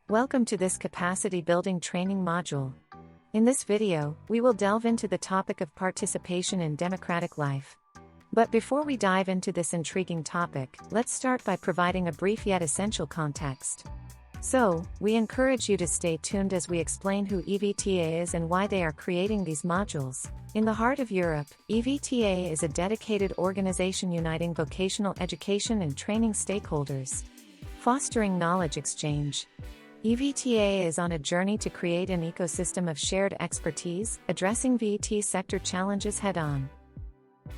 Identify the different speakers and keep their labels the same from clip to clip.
Speaker 1: Welcome to this capacity building training module. In this video, we will delve into the topic of participation in democratic life. But before we dive into this intriguing topic, let's start by providing a brief yet essential context. So, we encourage you to stay tuned as we explain who EVTA is and why they are creating these modules. In the heart of Europe, EVTA is a dedicated organization uniting vocational education and training stakeholders, fostering knowledge exchange. EVTA is on a journey to create an ecosystem of shared expertise, addressing VET sector challenges head-on.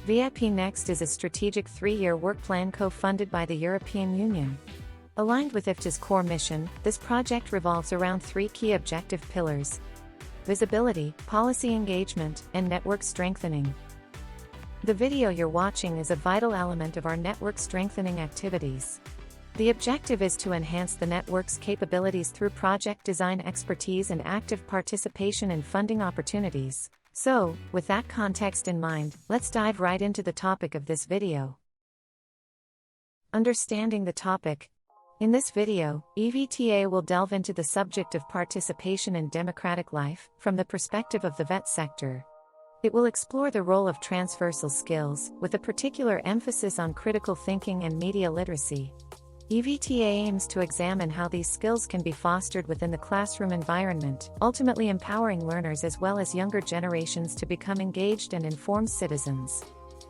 Speaker 1: VIP Next is a strategic 3-year work plan co-funded by the European Union. Aligned with IFTA's core mission, this project revolves around 3 key objective pillars: visibility, policy engagement, and network strengthening. The video you're watching is a vital element of our network strengthening activities. The objective is to enhance the network's capabilities through project design expertise and active participation in funding opportunities. So, with that context in mind, let's dive right into the topic of this video. Understanding the topic. In this video, EVTA will delve into the subject of participation in democratic life, from the perspective of the VET sector. It will explore the role of transversal skills, with a particular emphasis on critical thinking and media literacy. EVTA aims to examine how these skills can be fostered within the classroom environment, ultimately empowering learners as well as younger generations to become engaged and informed citizens.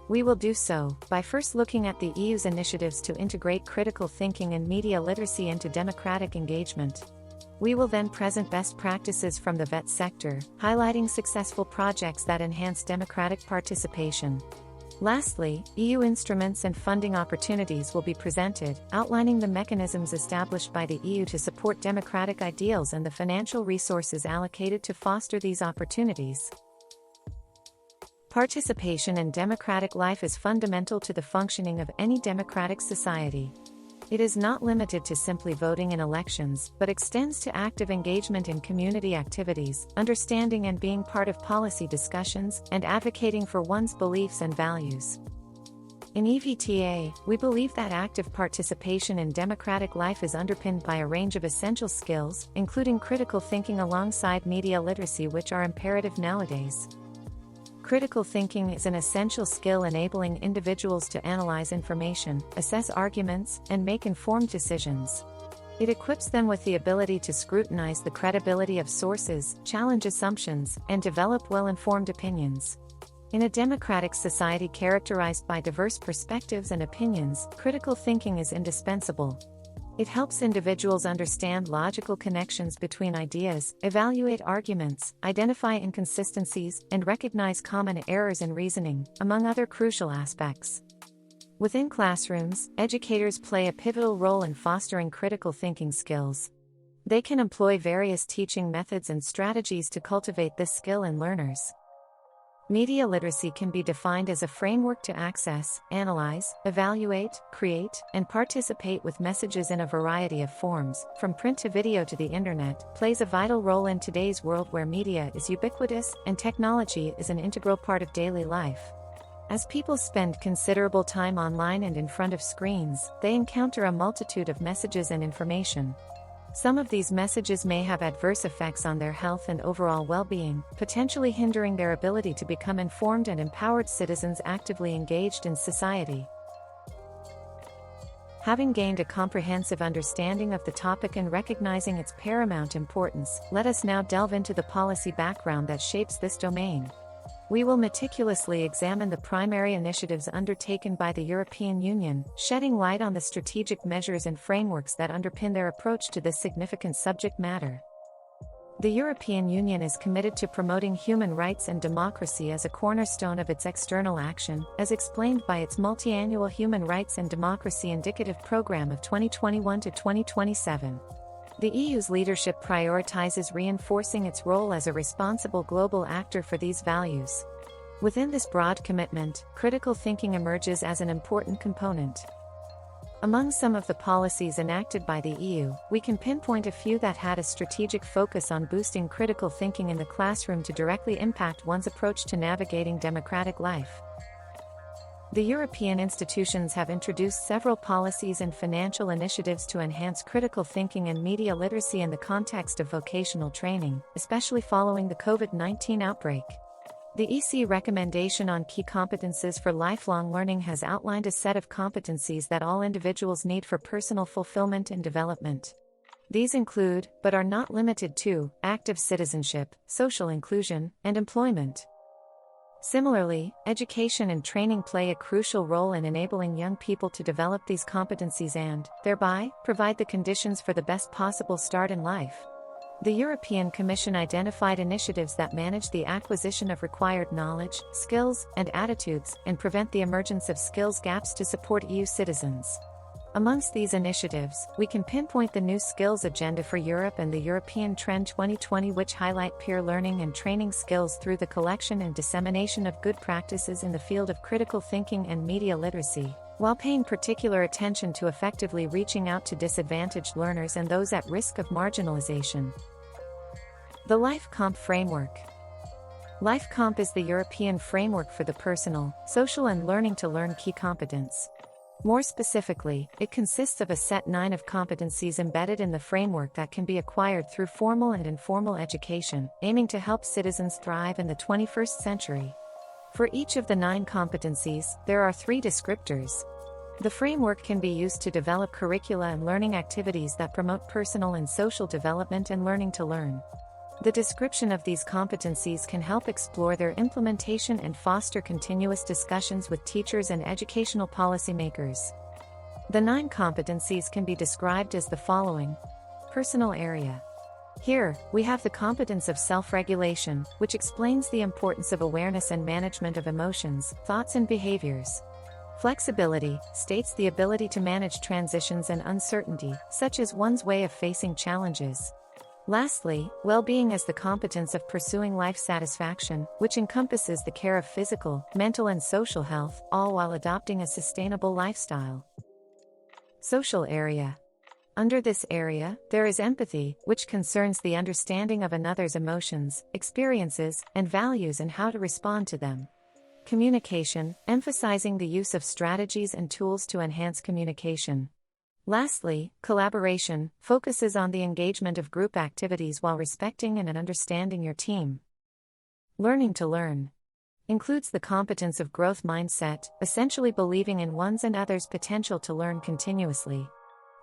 Speaker 1: We will do so by first looking at the EU's initiatives to integrate critical thinking and media literacy into democratic engagement. We will then present best practices from the VET sector, highlighting successful projects that enhance democratic participation. Lastly, EU instruments and funding opportunities will be presented, outlining the mechanisms established by the EU to support democratic ideals and the financial resources allocated to foster these opportunities. Participation in democratic life is fundamental to the functioning of any democratic society. It is not limited to simply voting in elections, but extends to active engagement in community activities, understanding and being part of policy discussions, and advocating for one's beliefs and values. In EVTA, we believe that active participation in democratic life is underpinned by a range of essential skills, including critical thinking alongside media literacy, which are imperative nowadays. Critical thinking is an essential skill enabling individuals to analyze information, assess arguments, and make informed decisions. It equips them with the ability to scrutinize the credibility of sources, challenge assumptions, and develop well-informed opinions. In a democratic society characterized by diverse perspectives and opinions, critical thinking is indispensable. It helps individuals understand logical connections between ideas, evaluate arguments, identify inconsistencies, and recognize common errors in reasoning, among other crucial aspects. Within classrooms, educators play a pivotal role in fostering critical thinking skills. They can employ various teaching methods and strategies to cultivate this skill in learners. Media literacy can be defined as a framework to access, analyze, evaluate, create, and participate with messages in a variety of forms, from print to video to the internet, plays a vital role in today's world where media is ubiquitous and technology is an integral part of daily life. As people spend considerable time online and in front of screens, they encounter a multitude of messages and information. Some of these messages may have adverse effects on their health and overall well-being, potentially hindering their ability to become informed and empowered citizens actively engaged in society. Having gained a comprehensive understanding of the topic and recognizing its paramount importance, let us now delve into the policy background that shapes this domain. We will meticulously examine the primary initiatives undertaken by the European Union, shedding light on the strategic measures and frameworks that underpin their approach to this significant subject matter. The European Union is committed to promoting human rights and democracy as a cornerstone of its external action, as explained by its multi-annual Human Rights and Democracy Indicative Programme of 2021 to 2027. The EU's leadership prioritizes reinforcing its role as a responsible global actor for these values. Within this broad commitment, critical thinking emerges as an important component. Among some of the policies enacted by the EU, we can pinpoint a few that had a strategic focus on boosting critical thinking in the classroom to directly impact one's approach to navigating democratic life. The European institutions have introduced several policies and financial initiatives to enhance critical thinking and media literacy in the context of vocational training, especially following the COVID-19 outbreak. The EC recommendation on key competences for lifelong learning has outlined a set of competencies that all individuals need for personal fulfillment and development. These include, but are not limited to, active citizenship, social inclusion, and employment. Similarly, education and training play a crucial role in enabling young people to develop these competencies and, thereby, provide the conditions for the best possible start in life. The European Commission identified initiatives that manage the acquisition of required knowledge, skills, and attitudes, and prevent the emergence of skills gaps to support EU citizens. Amongst these initiatives, we can pinpoint the New Skills Agenda for Europe and the European Trend 2020, which highlight peer learning and training skills through the collection and dissemination of good practices in the field of critical thinking and media literacy, while paying particular attention to effectively reaching out to disadvantaged learners and those at risk of marginalization. The LifeComp Framework. LifeComp is the European framework for the personal, social and learning-to-learn key competence. More specifically, it consists of a set 9 of competencies embedded in the framework that can be acquired through formal and informal education, aiming to help citizens thrive in the 21st century. For each of the 9 competencies, there are 3 descriptors. The framework can be used to develop curricula and learning activities that promote personal and social development and learning to learn. The description of these competencies can help explore their implementation and foster continuous discussions with teachers and educational policymakers. The 9 competencies can be described as the following. Personal area. Here, we have the competence of self-regulation, which explains the importance of awareness and management of emotions, thoughts and behaviors. Flexibility states the ability to manage transitions and uncertainty, such as one's way of facing challenges. Lastly, well-being is the competence of pursuing life satisfaction, which encompasses the care of physical, mental and social health, all while adopting a sustainable lifestyle. Social area. Under this area, there is empathy, which concerns the understanding of another's emotions, experiences, and values and how to respond to them. Communication, emphasizing the use of strategies and tools to enhance communication. Lastly, collaboration focuses on the engagement of group activities while respecting and understanding your team. Learning to learn includes the competence of growth mindset, essentially believing in one's and others' potential to learn continuously.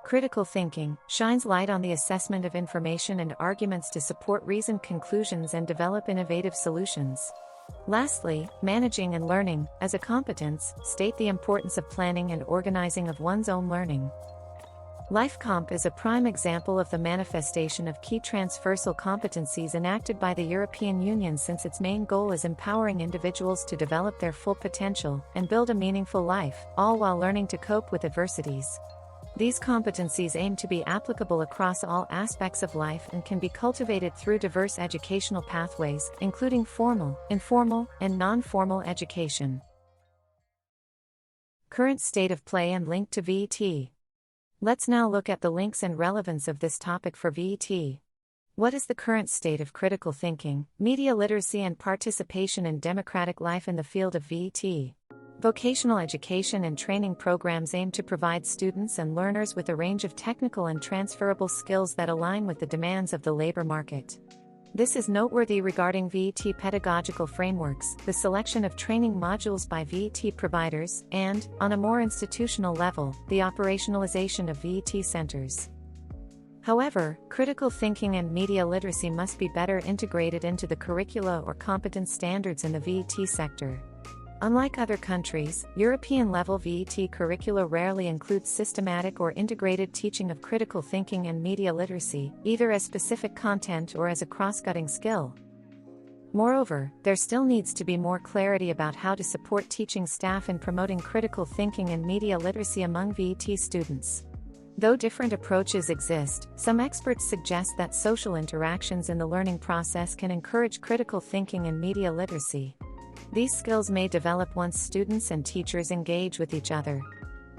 Speaker 1: Critical thinking shines light on the assessment of information and arguments to support reasoned conclusions and develop innovative solutions. Lastly, managing and learning, as a competence, state the importance of planning and organizing of one's own learning. LifeComp is a prime example of the manifestation of key transversal competencies enacted by the European Union, since its main goal is empowering individuals to develop their full potential and build a meaningful life, all while learning to cope with adversities. These competencies aim to be applicable across all aspects of life and can be cultivated through diverse educational pathways, including formal, informal, and non-formal education. Current state of play and link to VET. Let's now look at the links and relevance of this topic for VET. What is the current state of critical thinking, media literacy and participation in democratic life in the field of VET? Vocational education and training programs aim to provide students and learners with a range of technical and transferable skills that align with the demands of the labor market. This is noteworthy regarding VET pedagogical frameworks, the selection of training modules by VET providers, and, on a more institutional level, the operationalization of VET centers. However, critical thinking and media literacy must be better integrated into the curricula or competence standards in the VET sector. Unlike other countries, European-level VET curricula rarely includes systematic or integrated teaching of critical thinking and media literacy, either as specific content or as a cross-cutting skill. Moreover, there still needs to be more clarity about how to support teaching staff in promoting critical thinking and media literacy among VET students. Though different approaches exist, some experts suggest that social interactions in the learning process can encourage critical thinking and media literacy. These skills may develop once students and teachers engage with each other.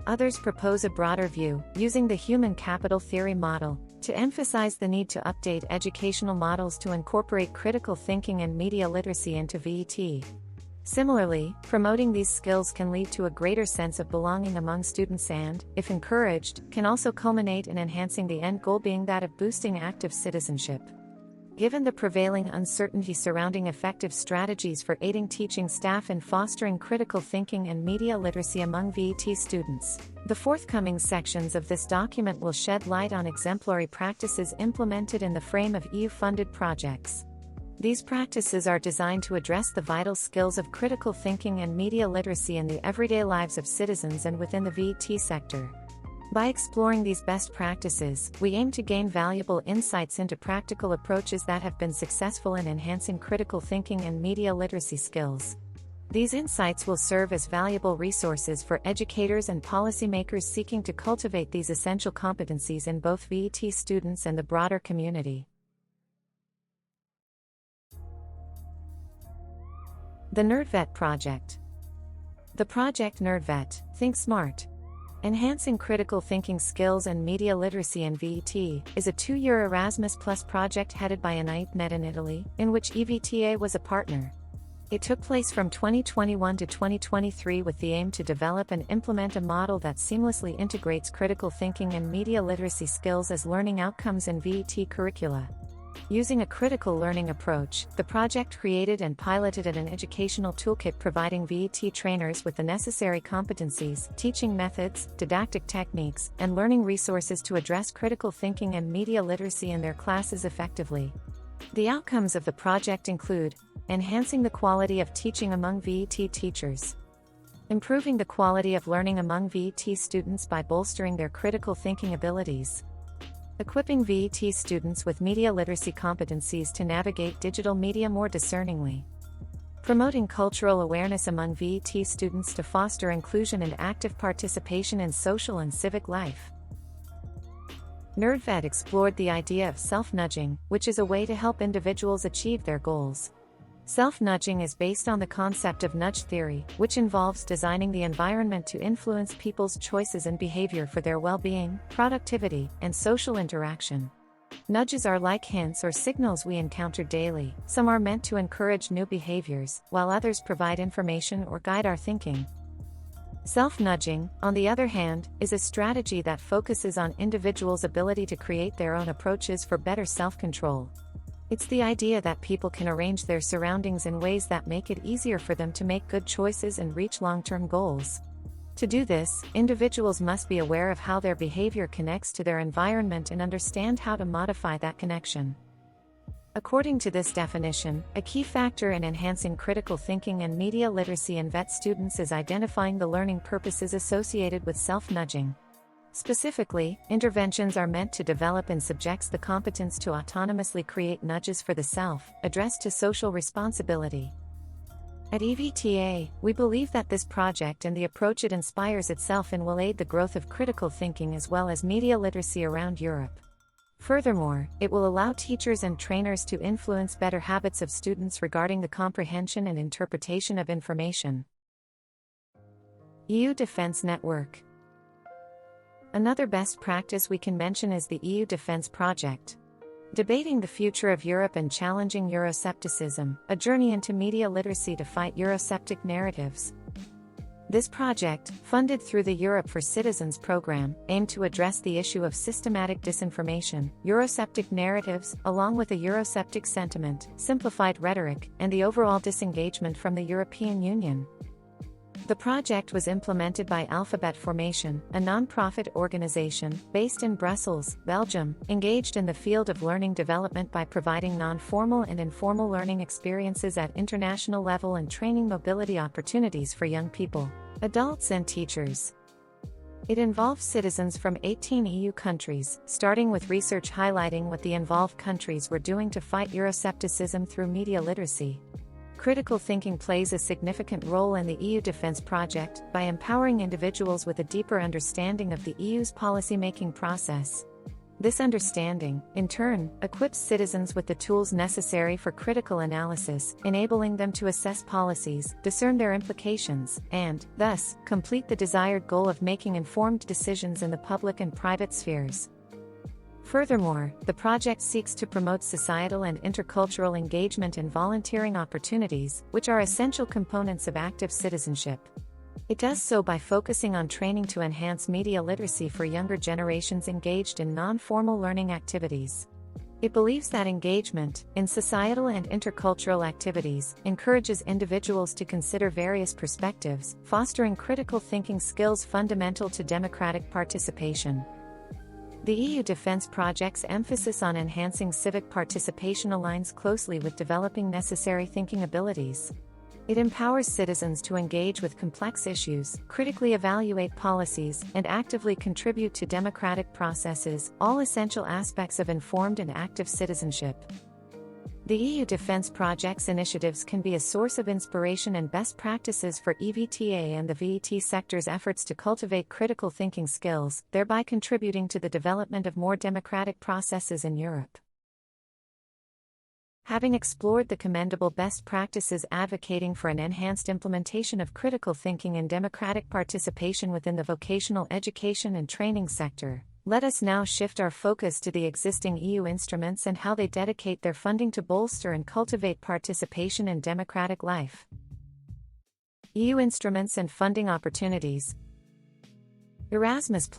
Speaker 1: Others propose a broader view, using the human capital theory model, to emphasize the need to update educational models to incorporate critical thinking and media literacy into VET. Similarly, promoting these skills can lead to a greater sense of belonging among students and, if encouraged, can also culminate in enhancing the end goal being that of boosting active citizenship. Given the prevailing uncertainty surrounding effective strategies for aiding teaching staff in fostering critical thinking and media literacy among VET students, the forthcoming sections of this document will shed light on exemplary practices implemented in the frame of EU-funded projects. These practices are designed to address the vital skills of critical thinking and media literacy in the everyday lives of citizens and within the VET sector. By exploring these best practices, we aim to gain valuable insights into practical approaches that have been successful in enhancing critical thinking and media literacy skills. These insights will serve as valuable resources for educators and policymakers seeking to cultivate these essential competencies in both VET students and the broader community. The NerdVet Project. The project NerdVet, Think Smart, Enhancing Critical Thinking Skills and Media Literacy in VET, is a 2-year Erasmus Plus project headed by ENITE in Italy, in which EVTA was a partner. It took place from 2021 to 2023 with the aim to develop and implement a model that seamlessly integrates critical thinking and media literacy skills as learning outcomes in VET curricula. Using a critical learning approach, the project created and piloted an educational toolkit providing VET trainers with the necessary competencies, teaching methods, didactic techniques, and learning resources to address critical thinking and media literacy in their classes effectively. The outcomes of the project include enhancing the quality of teaching among VET teachers, improving the quality of learning among VET students by bolstering their critical thinking abilities, equipping VET students with media literacy competencies to navigate digital media more discerningly, promoting cultural awareness among VET students to foster inclusion and active participation in social and civic life. NerdVet explored the idea of self-nudging, which is a way to help individuals achieve their goals. Self-nudging is based on the concept of nudge theory, which involves designing the environment to influence people's choices and behavior for their well-being, productivity, and social interaction. Nudges are like hints or signals we encounter daily. Some are meant to encourage new behaviors, while others provide information or guide our thinking. Self-nudging, on the other hand, is a strategy that focuses on individuals' ability to create their own approaches for better self-control. It's the idea that people can arrange their surroundings in ways that make it easier for them to make good choices and reach long-term goals. To do this, individuals must be aware of how their behavior connects to their environment and understand how to modify that connection. According to this definition, a key factor in enhancing critical thinking and media literacy in VET students is identifying the learning purposes associated with self-nudging. Specifically, interventions are meant to develop in subjects the competence to autonomously create nudges for the self, addressed to social responsibility. At EVTA, we believe that this project and the approach it inspires itself in will aid the growth of critical thinking as well as media literacy around Europe. Furthermore, it will allow teachers and trainers to influence better habits of students regarding the comprehension and interpretation of information. EU Defence Network. Another best practice we can mention is the EU Defence Project. Debating the future of Europe and challenging Euroscepticism, a journey into media literacy to fight Eurosceptic narratives. This project, funded through the Europe for Citizens program, aimed to address the issue of systematic disinformation, Eurosceptic narratives, along with a Eurosceptic sentiment, simplified rhetoric, and the overall disengagement from the European Union. The project was implemented by Alphabet Formation, a non-profit organization, based in Brussels, Belgium, engaged in the field of learning development by providing non-formal and informal learning experiences at international level and training mobility opportunities for young people, adults and teachers. It involves citizens from 18 EU countries, starting with research highlighting what the involved countries were doing to fight Euroscepticism through media literacy. Critical thinking plays a significant role in the EU Defence Project by empowering individuals with a deeper understanding of the EU's policymaking process. This understanding, in turn, equips citizens with the tools necessary for critical analysis, enabling them to assess policies, discern their implications, and, thus, complete the desired goal of making informed decisions in the public and private spheres. Furthermore, the project seeks to promote societal and intercultural engagement and volunteering opportunities, which are essential components of active citizenship. It does so by focusing on training to enhance media literacy for younger generations engaged in non-formal learning activities. It believes that engagement in societal and intercultural activities encourages individuals to consider various perspectives, fostering critical thinking skills fundamental to democratic participation. The EU defense project's emphasis on enhancing civic participation aligns closely with developing necessary thinking abilities. It empowers citizens to engage with complex issues, critically evaluate policies, and actively contribute to democratic processes, all essential aspects of informed and active citizenship. The EU defense project's initiatives can be a source of inspiration and best practices for EVTA and the VET sector's efforts to cultivate critical thinking skills, thereby contributing to the development of more democratic processes in Europe. Having explored the commendable best practices advocating for an enhanced implementation of critical thinking and democratic participation within the vocational education and training sector, let us now shift our focus to the existing EU instruments and how they dedicate their funding to bolster and cultivate participation in democratic life. EU instruments and funding opportunities. Erasmus+.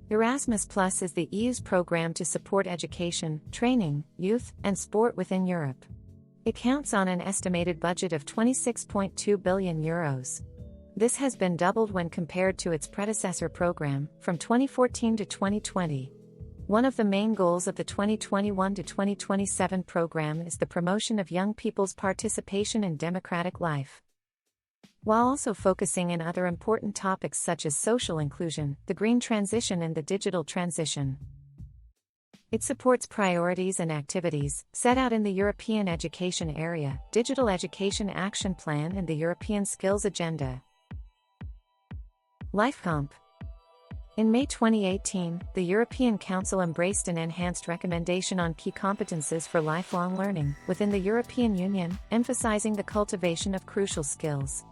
Speaker 1: Erasmus Plus is the EU's program to support education, training, youth, and sport within Europe. It counts on an estimated budget of €26.2 billion. This has been doubled when compared to its predecessor program, from 2014 to 2020. One of the main goals of the 2021 to 2027 program is the promotion of young people's participation in democratic life, while also focusing on other important topics such as social inclusion, the green transition and the digital transition. It supports priorities and activities set out in the European Education Area, Digital Education Action Plan and the European Skills Agenda. LifeComp. In May 2018, the European Council embraced an enhanced recommendation on key competences for lifelong learning within the European Union, emphasizing the cultivation of crucial skills.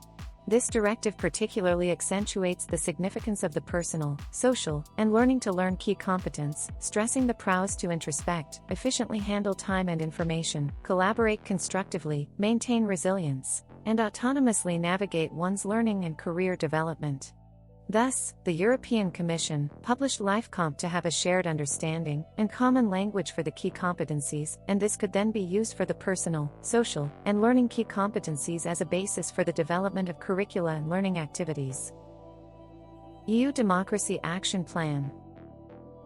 Speaker 1: This directive particularly accentuates the significance of the personal, social, and learning to learn key competence, stressing the prowess to introspect, efficiently handle time and information, collaborate constructively, maintain resilience, and autonomously navigate one's learning and career development. Thus, the European Commission published LifeComp to have a shared understanding and common language for the key competencies, and this could then be used for the personal, social, and learning key competencies as a basis for the development of curricula and learning activities. EU Democracy Action Plan.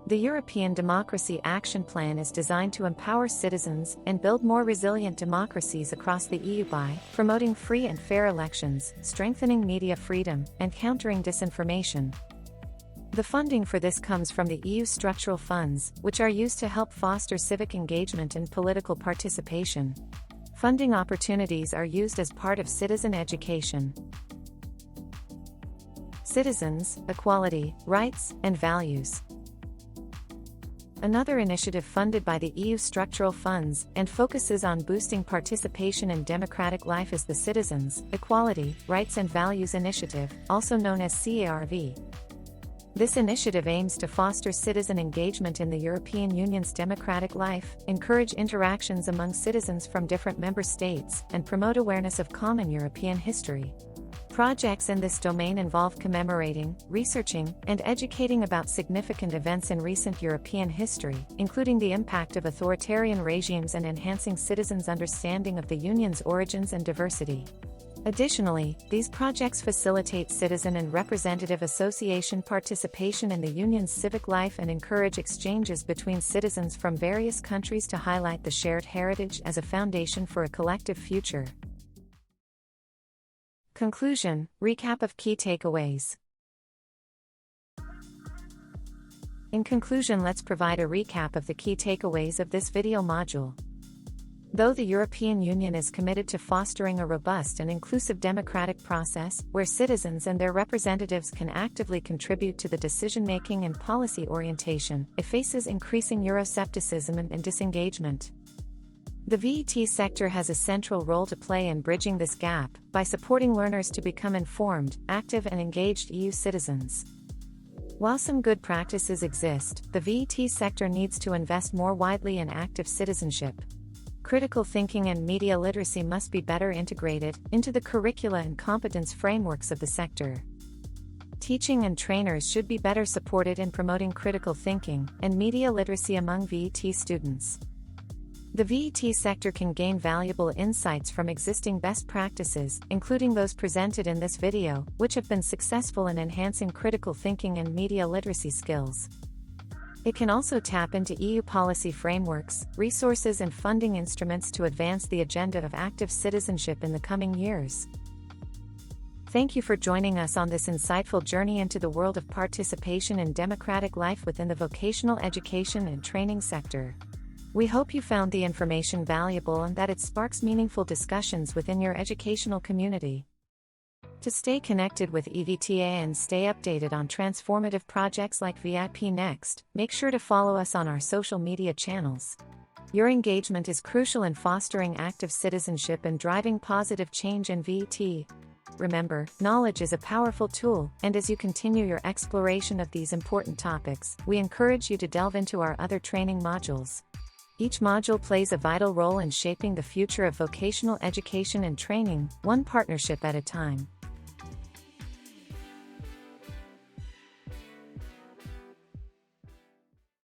Speaker 1: The European Democracy Action Plan is designed to empower citizens and build more resilient democracies across the EU by promoting free and fair elections, strengthening media freedom, and countering disinformation. The funding for this comes from the EU structural funds, which are used to help foster civic engagement and political participation. Funding opportunities are used as part of citizen education. Citizens, equality, rights, and values. Another initiative funded by the EU structural funds and focuses on boosting participation in democratic life is the Citizens, Equality, Rights and Values Initiative, also known as CARV. This initiative aims to foster citizen engagement in the European Union's democratic life, encourage interactions among citizens from different member states, and promote awareness of common European history. Projects in this domain involve commemorating, researching, and educating about significant events in recent European history, including the impact of authoritarian regimes and enhancing citizens' understanding of the Union's origins and diversity. Additionally, these projects facilitate citizen and representative association participation in the Union's civic life and encourage exchanges between citizens from various countries to highlight the shared heritage as a foundation for a collective future. Conclusion, recap of key takeaways. In conclusion, let's provide a recap of the key takeaways of this video module. Though the European Union is committed to fostering a robust and inclusive democratic process, where citizens and their representatives can actively contribute to the decision-making and policy orientation, it faces increasing Euroscepticism and disengagement. The VET sector has a central role to play in bridging this gap, by supporting learners to become informed, active and engaged EU citizens. While some good practices exist, the VET sector needs to invest more widely in active citizenship. Critical thinking and media literacy must be better integrated into the curricula and competence frameworks of the sector. Teaching and trainers should be better supported in promoting critical thinking and media literacy among VET students. The VET sector can gain valuable insights from existing best practices, including those presented in this video, which have been successful in enhancing critical thinking and media literacy skills. It can also tap into EU policy frameworks, resources and funding instruments to advance the agenda of active citizenship in the coming years. Thank you for joining us on this insightful journey into the world of participation in democratic life within the vocational education and training sector. We hope you found the information valuable and that it sparks meaningful discussions within your educational community. To stay connected with EVTA and stay updated on transformative projects like VIP Next, make sure to follow us on our social media channels. Your engagement is crucial in fostering active citizenship and driving positive change in VET. Remember, knowledge is a powerful tool, and as you continue your exploration of these important topics, we encourage you to delve into our other training modules. Each module plays a vital role in shaping the future of vocational education and training, one partnership at a time.